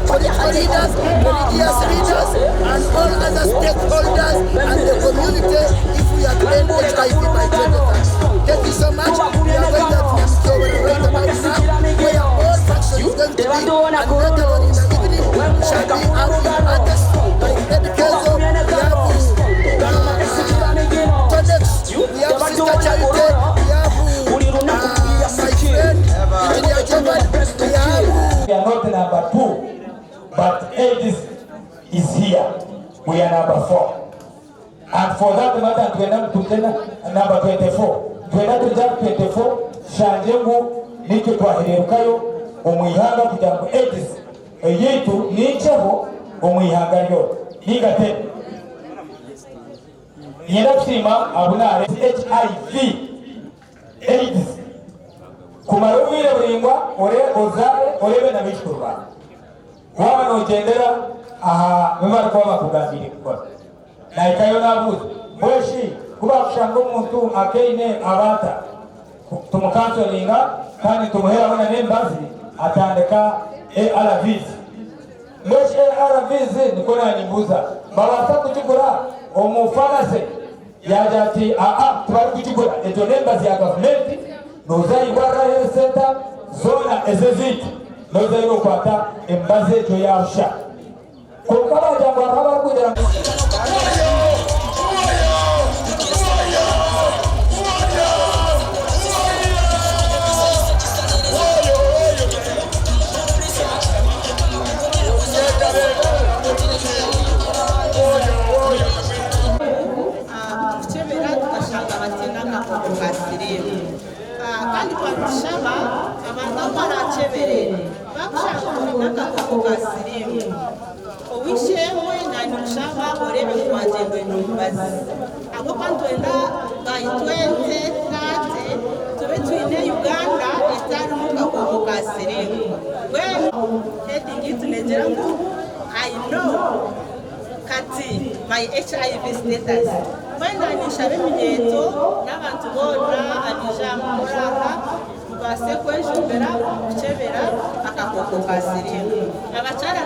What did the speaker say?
political leaders, religious leaders, and all other stakeholders and the community if we are to end HIV by 2030. Thank you so much. We are going to have right about now, where all factions is going to be, and later on in the evening, we shall be having artists like Eriho, we have Tonex, we have Sister Charity, we have my friend, Engineer German, we are not number 2, but AIDS is here. We are number 4. And for that matter, we are number 24. We are 24. Shanjengu nicho twahirerukayo omwihanga kugira ngo AIDS yetu niceho omwihanga ryo nigate yenda kusima abunare HIV AIDS kumaro wire buringwa ore ozare orebe na bichukurwa waba nogendera aha bimara kwa bakugambire gukora na ikayo nabuze boshi kuba kushanga umuntu akeine abata tumukansolinga kandi tumuhera wana nembazi atandika ARVs mweshi ARVs nikona nimbuza babasa kuchukura omufarase yajati tubari kuchukura ejo nembazi ya government nozayi wara health center zona ezeziti nozayi nokwata embazi ejo yausha kukaba jambo araba kujira kandi twakushaba abantu baracheberera bakushaka nakako ka Sirimu owishewe na nushaba orebe kwajengwe numbazi abo kwantwenda by 2030 tube twine Uganda etari mukako ka Sirimu when heading it lejerangu I know kati my HIV status when I nishabe minyeto n'abantu bona abijamuraha base kwejumbera kuchebera akakoko ka Sirimu abachara